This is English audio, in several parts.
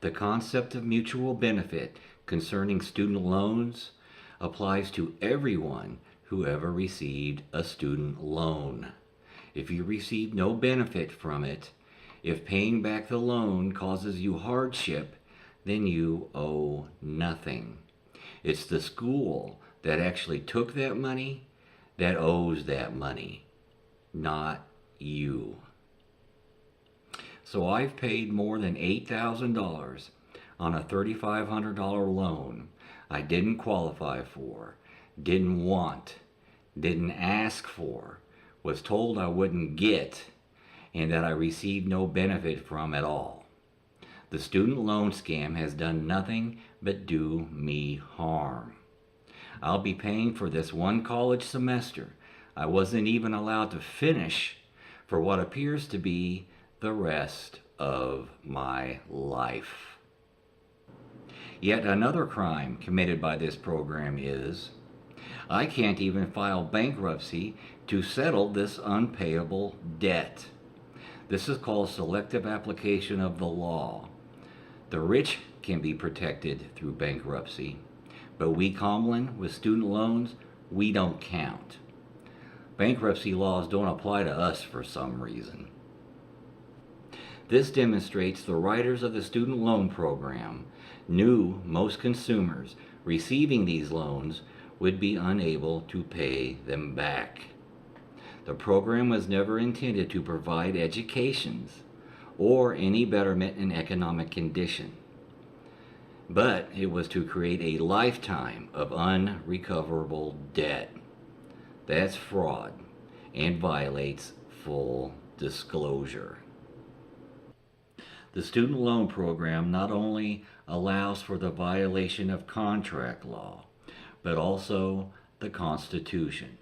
The concept of mutual benefit concerning student loans applies to everyone who ever received a student loan. If you receive no benefit from it, if paying back the loan causes you hardship, then you owe nothing. It's the school that actually took that money that owes that money, not you. So I've paid more than $8,000 on a $3,500 loan I didn't qualify for, didn't want, didn't ask for, was told I wouldn't get, and that I received no benefit from at all. The student loan scam has done nothing but do me harm. I'll be paying for this one college semester I wasn't even allowed to finish for what appears to be the rest of my life. Yet another crime committed by this program is I can't even file bankruptcy to settle this unpayable debt. This is called selective application of the law. The rich can be protected through bankruptcy, but we common with student loans, we don't count. Bankruptcy laws don't apply to us for some reason. This demonstrates the writers of the student loan program knew most consumers receiving these loans would be unable to pay them back. The program was never intended to provide educations or any betterment in economic condition, but it was to create a lifetime of unrecoverable debt. That's fraud and violates full disclosure. The student loan program not only allows for the violation of contract law, but also the Constitution.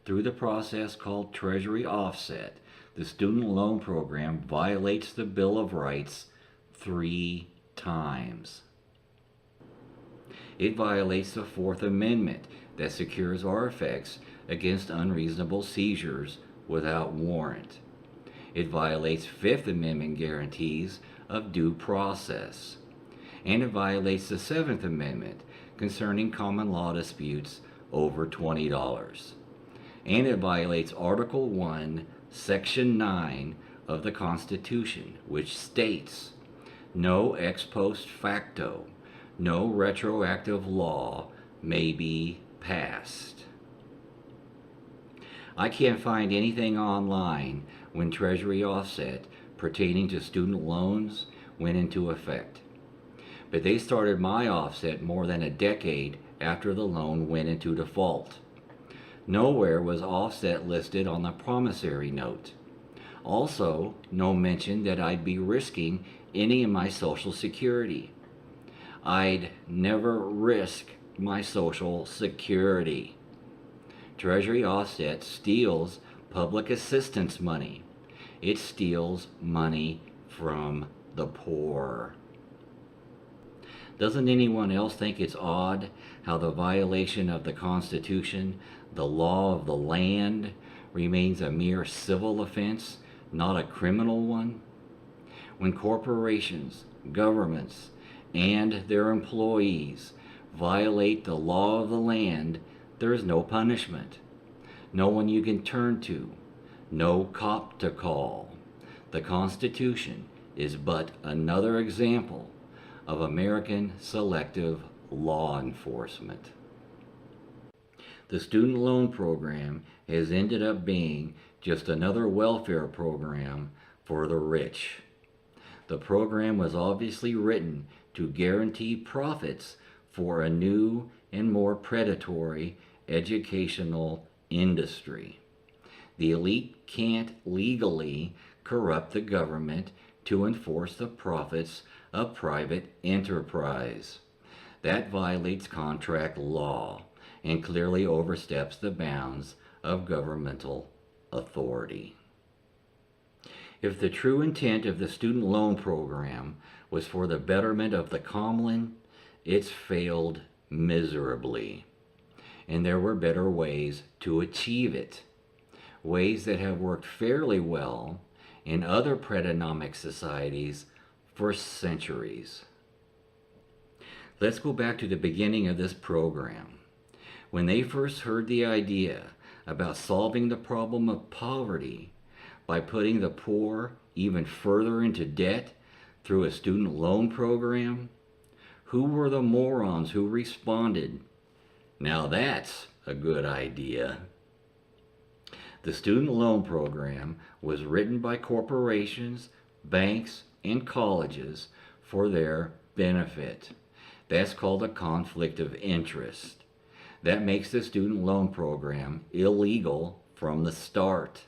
Through the process called Treasury offset, the student loan program violates the Bill of Rights 3 times. It violates the Fourth Amendment that secures our effects against unreasonable seizures without warrant. It violates Fifth Amendment guarantees of due process. And it violates the Seventh Amendment concerning common law disputes over $20. And it violates Article 1, Section 9 of the Constitution, which states, no ex post facto, no retroactive law may be passed. I can't find anything online when Treasury offset pertaining to student loans went into effect. But they started my offset more than a decade after the loan went into default. Nowhere was offset listed on the promissory note. Also, no mention that I'd be risking any of my Social Security. I'd never risk my Social Security. Treasury offset steals public assistance money. It steals money from the poor. Doesn't anyone else think it's odd how the violation of the Constitution, the law of the land, remains a mere civil offense, not a criminal one? When corporations, governments, and their employees violate the law of the land, there is no punishment, no one you can turn to, no cop to call. The Constitution is but another example of American selective law enforcement. The student loan program has ended up being just another welfare program for the rich. The program was obviously written to guarantee profits for a new and more predatory educational industry. The elite can't legally corrupt the government to enforce the profits of private enterprise. That violates contract law and clearly oversteps the bounds of governmental authority. If the true intent of the student loan program was for the betterment of the common, it's failed miserably. And there were better ways to achieve it. Ways that have worked fairly well in other predominant societies for centuries. Let's go back to the beginning of this program. When they first heard the idea about solving the problem of poverty by putting the poor even further into debt through a student loan program, who were the morons who responded, "Now that's a good idea"? The student loan program was written by corporations, banks, and colleges for their benefit. That's called a conflict of interest. That makes the student loan program illegal from the start.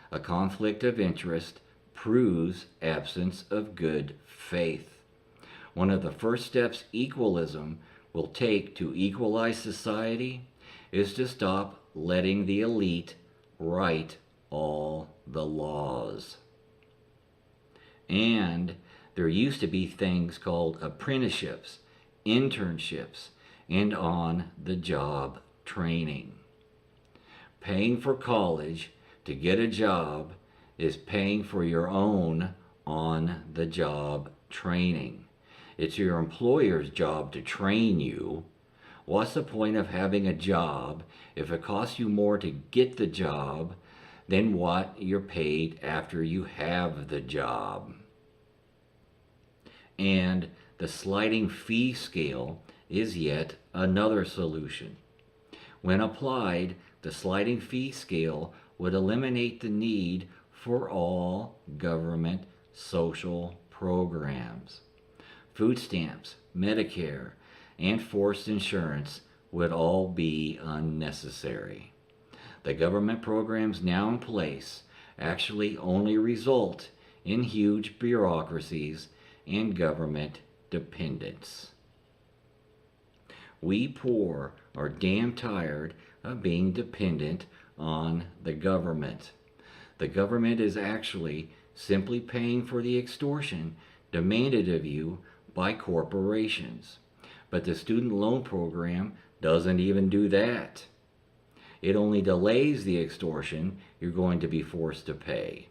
A conflict of interest proves absence of good faith. One of the first steps equalism will take to equalize society is to stop letting the elite write all the laws. And there used to be things called apprenticeships, internships, and on-the-job training. Paying for college to get a job is paying for your own on-the-job training. It's your employer's job to train you. What's the point of having a job if it costs you more to get the job than what you're paid after you have the job? And the sliding fee scale is yet another solution. When applied, the sliding fee scale would eliminate the need for all government social programs. Food stamps, Medicare, and forced insurance would all be unnecessary. The government programs now in place actually only result in huge bureaucracies and government dependence. We poor are damn tired of being dependent on the government. The government is actually simply paying for the extortion demanded of you by corporations. But the student loan program doesn't even do that. It only delays the extortion you're going to be forced to pay.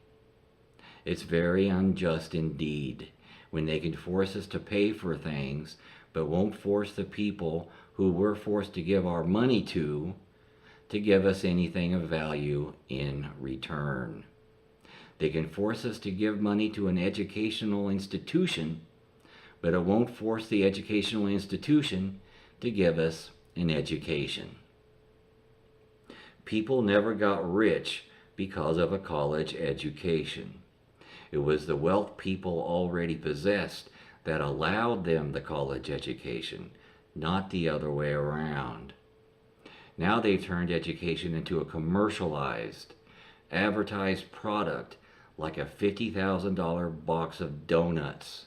It's very unjust indeed when they can force us to pay for things but won't force the people who we're forced to give our money to give us anything of value in return. They can force us to give money to an educational institution, but it won't force the educational institution to give us an education. People never got rich because of a college education. It was the wealth people already possessed that allowed them the college education, not the other way around. Now they've turned education into a commercialized, advertised product like a $50,000 box of donuts.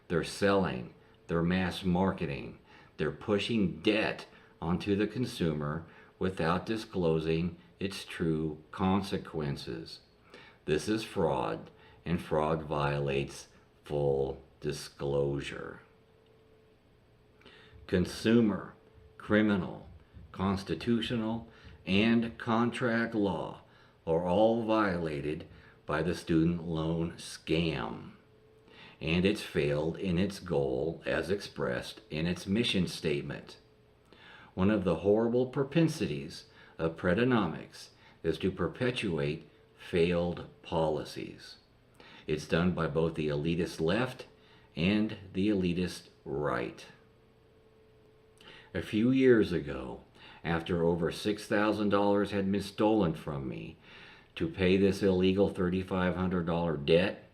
They're selling, they're mass marketing, they're pushing debt onto the consumer without disclosing its true consequences. This is fraud, and fraud violates full disclosure. Consumer, criminal, constitutional, and contract law are all violated by the student loan scam, and it's failed in its goal as expressed in its mission statement. One of the horrible propensities of predonomics is to perpetuate failed policies. It's done by both the elitist left and the elitist right. A few years ago, after over $6,000 had been stolen from me to pay this illegal $3,500 debt,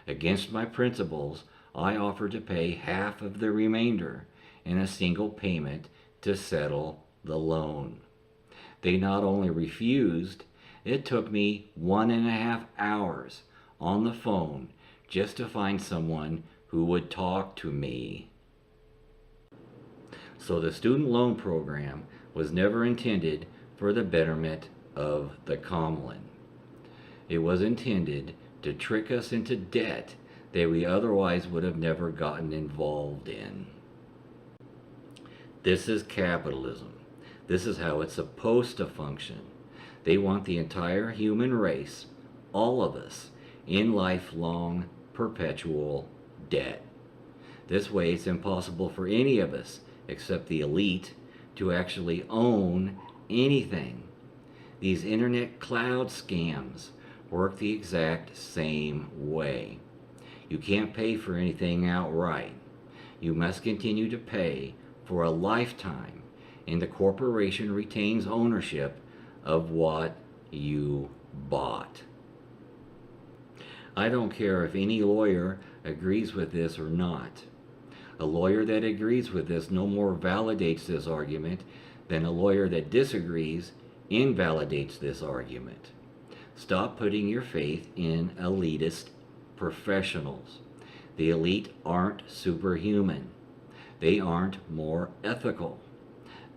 against my principles, I offered to pay half of the remainder in a single payment to settle the loan. They not only refused, it took me 1.5 hours on the phone just to find someone who would talk to me. So the student loan program was never intended for the betterment of the common. It was intended to trick us into debt that we otherwise would have never gotten involved in. This is capitalism. This is how it's supposed to function. They want the entire human race, all of us, in lifelong, perpetual debt. This way, it's impossible for any of us, except the elite, to actually own anything. These internet cloud scams work the exact same way. You can't pay for anything outright. You must continue to pay for a lifetime, and the corporation retains ownership of what you bought. I don't care if any lawyer agrees with this or not. A lawyer that agrees with this no more validates this argument than a lawyer that disagrees invalidates this argument. Stop putting your faith in elitist professionals. The elite aren't superhuman. They aren't more ethical.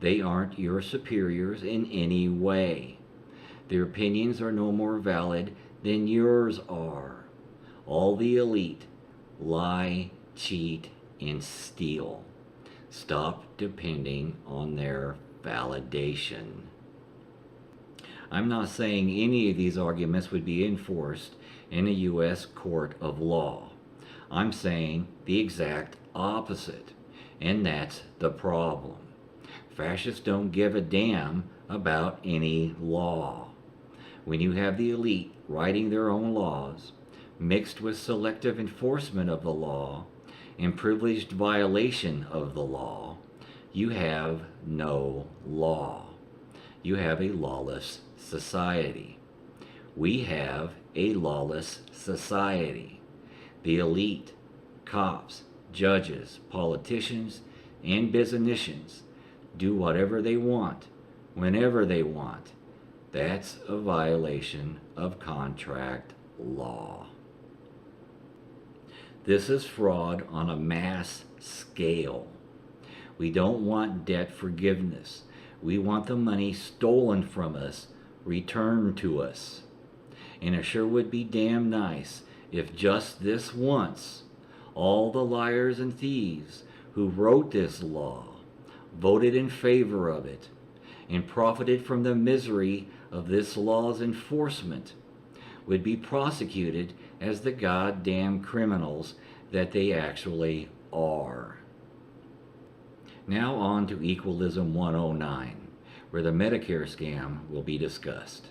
They aren't your superiors in any way. Their opinions are no more valid than yours are. All the elite lie, cheat, and steal. Stop depending on their validation. I'm not saying any of these arguments would be enforced in a U.S. court of law. I'm saying the exact opposite, and that's the problem. Fascists don't give a damn about any law. When you have the elite writing their own laws, mixed with selective enforcement of the law and privileged violation of the law, you have no law. You have a lawless society. We have a lawless society. The elite, cops, judges, politicians, and businessmen do whatever they want, whenever they want. That's a violation of contract law. This is fraud on a mass scale. We don't want debt forgiveness. We want the money stolen from us returned to us. And it sure would be damn nice if just this once, all the liars and thieves who wrote this law voted in favor of it and profited from the misery of this law's enforcement would be prosecuted as the goddamn criminals that they actually are. Now on to Equalism 109, where the Medicare scam will be discussed.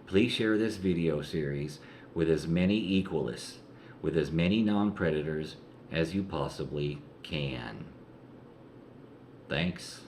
Please share this video series with as many equalists, with as many non-predators as you possibly can. Thanks.